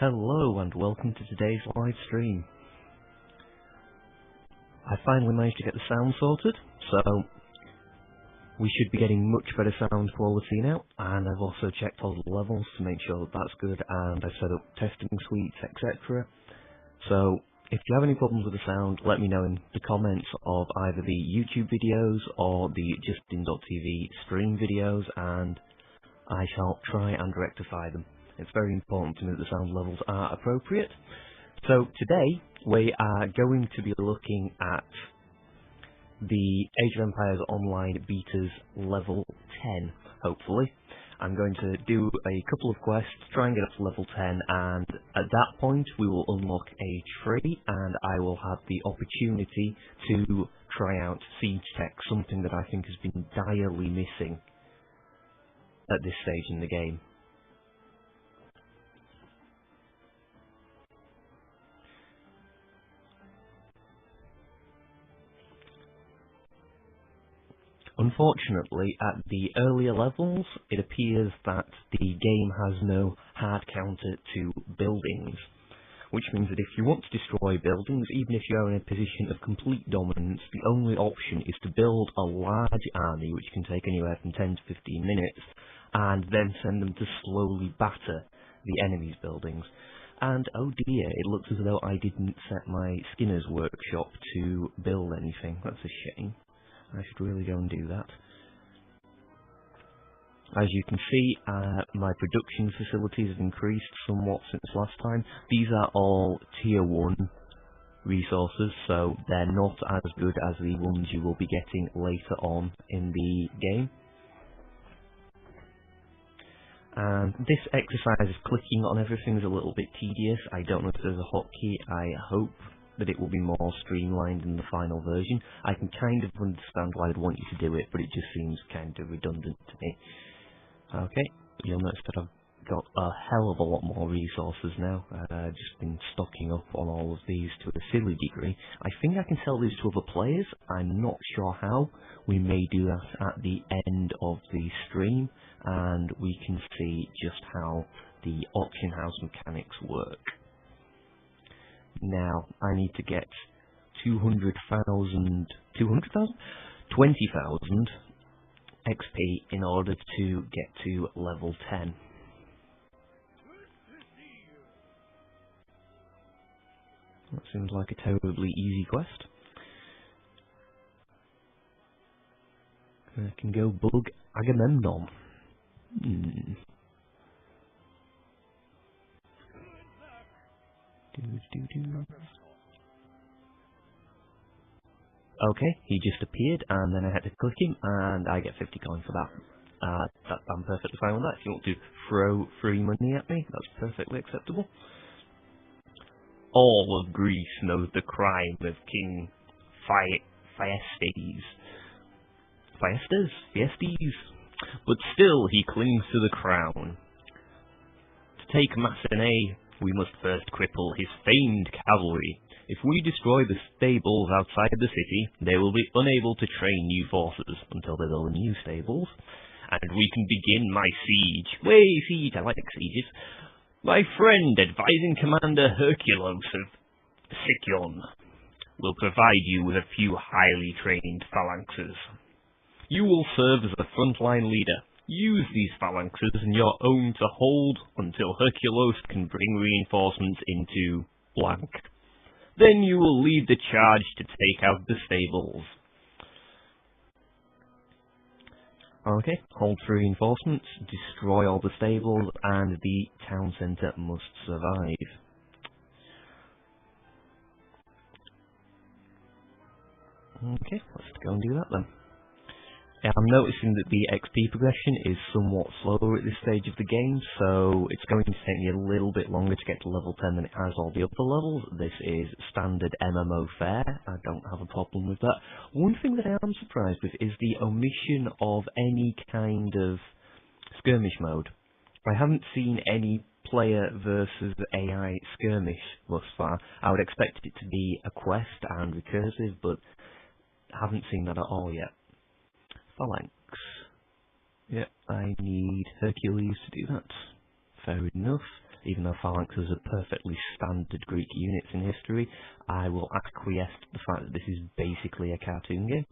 Hello and welcome to today's live stream. I finally managed to get the sound sorted, so we should be getting much better sound quality now, and I've also checked all the levels to make sure that that's good, and I've set up testing suites, etc. So if you have any problems with the sound, let me know in the comments of either the YouTube videos or the Justin.tv stream videos, and I shall try and rectify them. It's very important to me that the sound levels are appropriate. So today we are going to be looking at the Age of Empires Online betas level 10, hopefully. I'm going to do a couple of quests, try and get up to level 10, and at that point we will unlock Age 3, and I will have the opportunity to try out Siege Tech, something that I think has been direly missing at this stage in the game. Unfortunately, at the earlier levels, it appears that the game has no hard counter to buildings, which means that if you want to destroy buildings, even if you are in a position of complete dominance, the only option is to build a large army, which can take anywhere from 10 to 15 minutes, and then send them to slowly batter the enemy's buildings. And oh dear, it looks as though I didn't set my Skinner's workshop to build anything. That's a shame. I should really go and do that. As you can see, my production facilities have increased somewhat since last time. These are all tier 1 resources, so they're not as good as the ones you will be getting later on in the game. And this exercise of clicking on everything is a little bit tedious. I don't know if there's a hotkey. I hope that it will be more streamlined in the final version. I can kind of understand why I'd want you to do it, but it just seems kind of redundant to me. Okay, you'll notice that I've got a hell of a lot more resources now. I've just been stocking up on all of these to a silly degree. I think I can sell these to other players. I'm not sure how. We may do that at the end of the stream, and we can see just how the auction house mechanics work. Now, I need to get 20,000 XP in order to get to level 10. That seems like a terribly easy quest. I can go bug Agamemnon. Okay, he just appeared, and then I had to click him, and I get 50 coins for that. I'm perfectly fine with that. If you want to throw free money at me, that's perfectly acceptable. All of Greece knows the crime of King Thyestes. Thyestes? But still he clings to the crown. To take Macenae, we must first cripple his famed cavalry. If we destroy the stables outside the city, they will be unable to train new forces until they build new stables, and we can begin my siege. Way siege, I like sieges. My friend, advising Commander Herculos of Sicyon, will provide you with a few highly trained phalanxes. You will serve as a frontline leader. Use these phalanxes and your own to hold until Herculos can bring reinforcements into blank. Then you will lead the charge to take out the stables. Okay, hold for reinforcements, destroy all the stables, and the town centre must survive. Okay, let's go and do that then. I'm noticing that the XP progression is somewhat slower at this stage of the game, so it's going to take me a little bit longer to get to level 10 than it has all the other levels. This is standard MMO fare. I don't have a problem with that. One thing that I am surprised with is the omission of any kind of skirmish mode. I haven't seen any player versus AI skirmish thus far. I would expect it to be a quest and recursive, but I haven't seen that at all yet. Phalanx. Yep, I need Hercules to do that. Fair enough. even though phalanxes are perfectly standard Greek units in history, I will acquiesce to the fact that this is basically a cartoon game.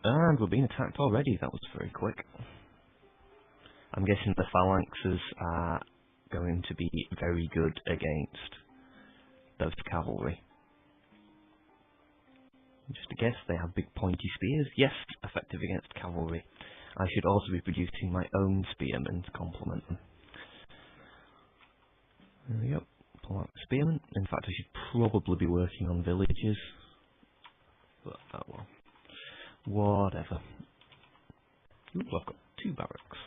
Oh, and we're being attacked already, that was very quick. I'm guessing the phalanxes are going to be very good against those cavalry. Just a guess, they have big pointy spears. Yes, effective against cavalry. I should also be producing my own spearmen to complement them. There we go. Pull out the spearmen. In fact, I should probably be working on villages. But, oh well. Whatever. Ooh, I've got 2 barracks.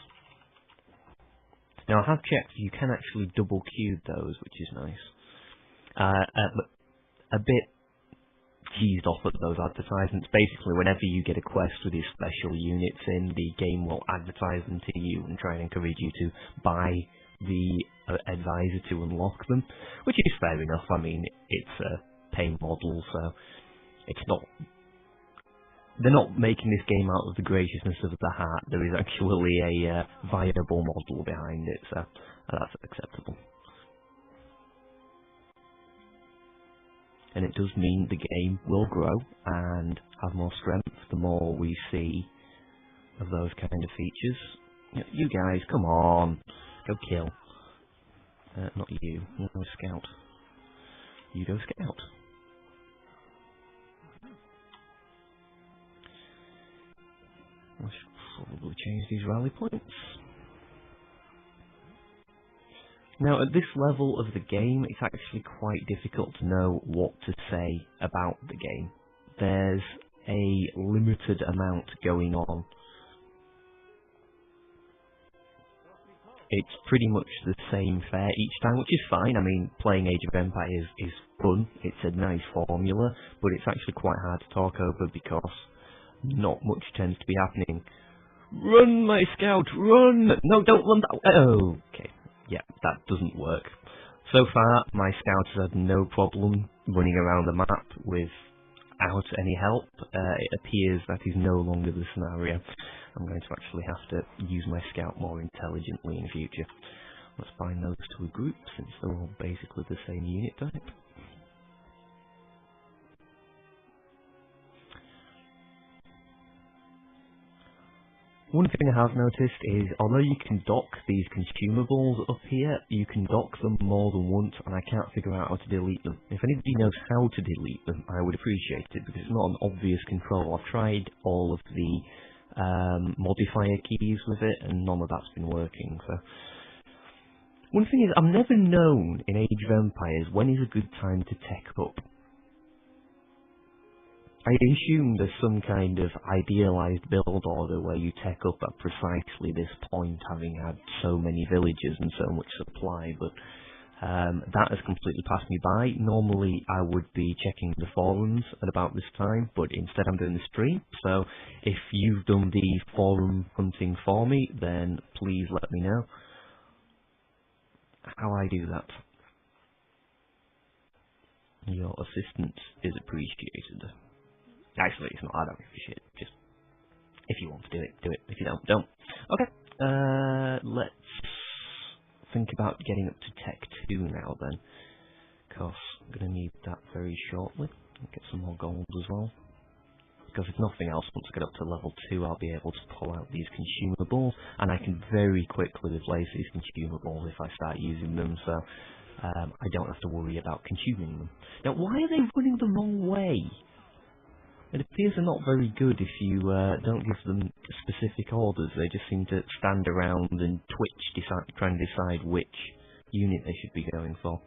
Now, I have checked, you can actually double cube those, which is nice. A bit teased off at those advertisements. Basically, whenever you get a quest with these special units in, the game will advertise them to you and try and encourage you to buy the advisor to unlock them, which is fair enough. I mean, it's a pay model, so it's not... They're not making this game out of the graciousness of the heart. There is actually a viable model behind it, so that's acceptable. And it does mean the game will grow and have more strength the more we see of those kind of features. You guys, come on, go kill. Not you, you go scout. You go scout. I should probably change these rally points. Now, at this level of the game, it's actually quite difficult to know what to say about the game. There's a limited amount going on. It's pretty much the same fare each time, which is fine. I mean, playing Age of Empires is fun. It's a nice formula, but it's actually quite hard to talk over because not much tends to be happening. Run, my scout, run! No, don't run that way. Oh, okay. Yeah, that doesn't work. So far, my scout has had no problem running around the map without any help. It appears that is no longer the scenario. I'm going to actually have to use my scout more intelligently in future. Let's bind those to a group, since they're all basically the same unit type. One thing I have noticed is, although you can dock these consumables up here, you can dock them more than once, and I can't figure out how to delete them. If anybody knows how to delete them, I would appreciate it, because it's not an obvious control. I've tried all of the modifier keys with it, and none of that's been working, so... One thing is, I'm never known in Age of Empires when is a good time to tech up. I assume there's some kind of idealised build order where you tech up at precisely this point, having had so many villages and so much supply, but that has completely passed me by. Normally I would be checking the forums at about this time, but instead I'm doing the stream, so if you've done the forum hunting for me, then please let me know how I do that. Your assistance is appreciated. Actually, it's not. I don't give a shit. Just, if you want to do it, do it. If you don't, don't. Okay. Let's think about getting up to Tech 2 now then. Because I'm going to need that very shortly. Get some more gold as well. Because if nothing else, once I get up to level 2, I'll be able to pull out these consumables. And I can very quickly replace these consumables if I start using them. So, I don't have to worry about consuming them. Now, why are they running the wrong way? It appears they're not very good if you don't give them specific orders. They just seem to stand around and twitch, trying to decide which unit they should be going for.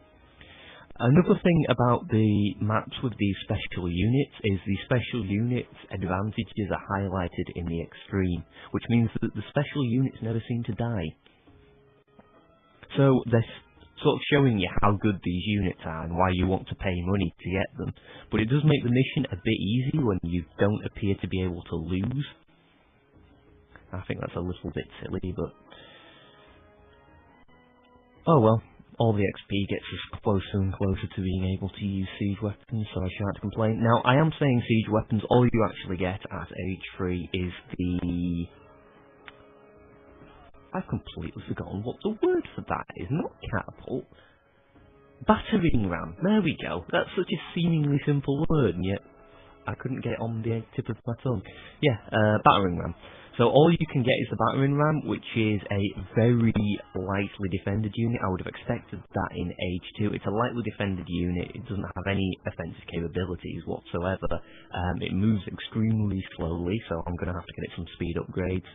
Another thing about the maps with these special units is the special units' advantages are highlighted in the extreme, which means that the special units never seem to die. So they're sort of showing you how good these units are and why you want to pay money to get them. But it does make the mission a bit easy when you don't appear to be able to lose. I think that's a little bit silly, but... oh well, all the XP gets us closer and closer to being able to use siege weapons, so I shan't complain. Now, I am saying siege weapons, all you actually get at age 3 is the... I've completely forgotten what the word for that is, not catapult. Battering ram, there we go. That's such a seemingly simple word, and yet I couldn't get it on the tip of my tongue. Yeah, battering ram. So all you can get is the battering ram, which is a very lightly defended unit. I would have expected that in age 2. It's a lightly defended unit. It doesn't have any offensive capabilities whatsoever. It moves extremely slowly, so I'm going to have to get it some speed upgrades.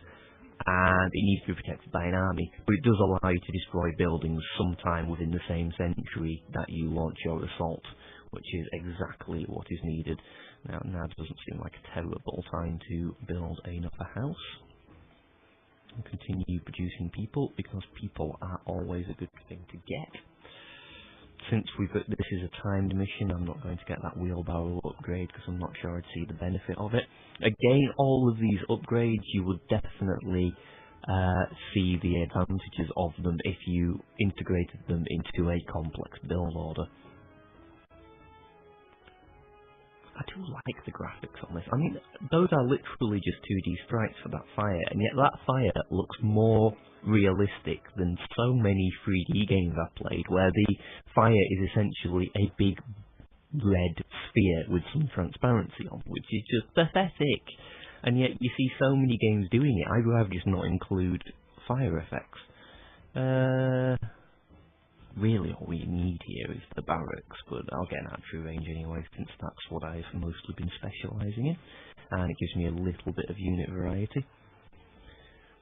And it needs to be protected by an army, but it does allow you to destroy buildings sometime within the same century that you launch your assault, which is exactly what is needed. Now doesn't seem like a terrible time to build another house. And continue producing people, because people are always a good thing to get. Since this is a timed mission, I'm not going to get that wheelbarrow upgrade because I'm not sure I'd see the benefit of it. Again, all of these upgrades, you would definitely see the advantages of them if you integrated them into a complex build order. I do like the graphics on this. I mean, those are literally just 2D sprites for that fire, and yet that fire looks more realistic than so many 3D games I've played, where the fire is essentially a big red sphere with some transparency on, which is just pathetic. And yet you see so many games doing it. I'd rather just not include fire effects. Really all we need here is the barracks, but I'll get an archery range anyway, since that's what I've mostly been specialising in, and it gives me a little bit of unit variety.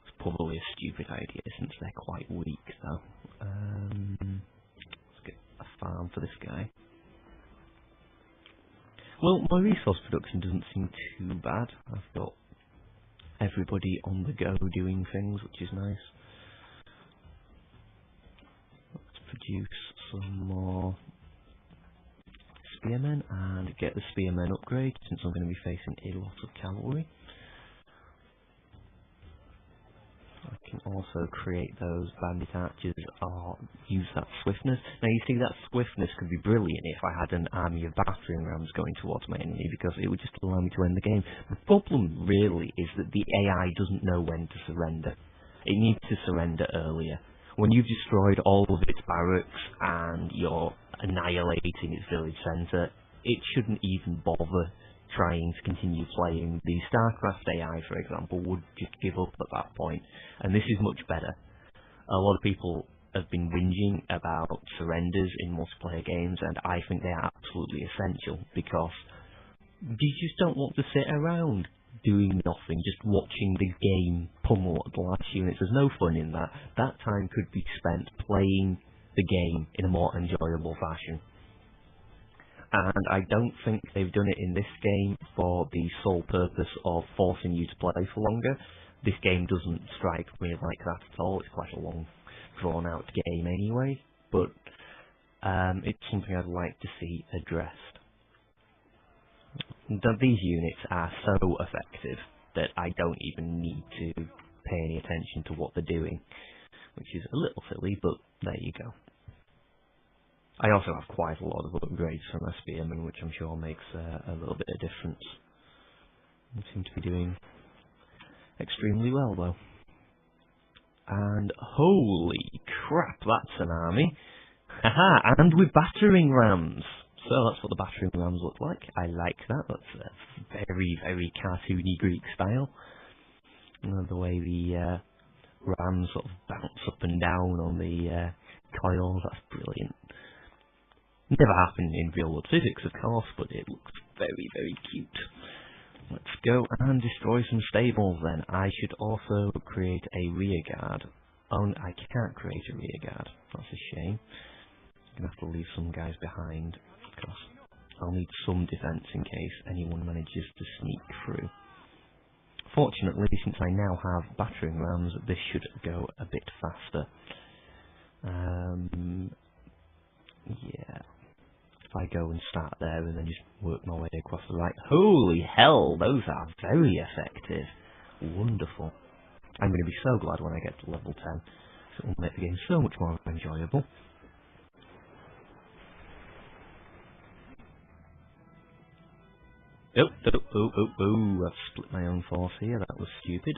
It's probably a stupid idea since they're quite weak though. Let's get a farm for this guy. Well, my resource production doesn't seem too bad. I've got everybody on the go doing things, which is nice. Produce some more spearmen and get the spearmen upgrade, since I'm going to be facing a lot of cavalry. I can also create those bandit archers or use that swiftness. Now you see, that swiftness could be brilliant if I had an army of battering rams going towards my enemy, because it would just allow me to end the game. The problem really is that the AI doesn't know when to surrender. It needs to surrender earlier. When you've destroyed all of its barracks and you're annihilating its village centre, it shouldn't even bother trying to continue playing. The StarCraft AI, for example, would just give up at that point, and this is much better. A lot of people have been whinging about surrenders in multiplayer games, and I think they are absolutely essential, because you just don't want to sit around doing nothing, just watching the game pummel at the last units. There's no fun in that. That time could be spent playing the game in a more enjoyable fashion. And I don't think they've done it in this game for the sole purpose of forcing you to play for longer. This game doesn't strike me like that at all. It's quite a long, drawn-out game anyway, but it's something I'd like to see addressed. These units are so effective that I don't even need to pay any attention to what they're doing, which is a little silly, but there you go. I also have quite a lot of upgrades from my spearmen, which I'm sure makes a little bit of difference. They seem to be doing extremely well though. And holy crap, that's an army! Haha, and with battering rams! So that's what the battering rams look like. I like that. That's very, very cartoony Greek style. You know, the way the rams sort of bounce up and down on the coils, that's brilliant. Never happened in real world physics, of course, but it looks very, very cute. Let's go and destroy some stables then. I should also create a rear guard. Oh, I can't create a rear guard. That's a shame. I'm going to have to leave some guys behind, because I'll need some defence in case anyone manages to sneak through. Fortunately, since I now have battering rams, this should go a bit faster. Yeah. If I go and start there and then just work my way across the right... Holy hell, those are very effective. Wonderful. I'm going to be so glad when I get to level 10. It will make the game so much more enjoyable. Oh, I've split my own force here, that was stupid.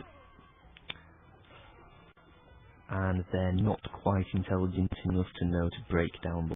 And they're not quite intelligent enough to know to break down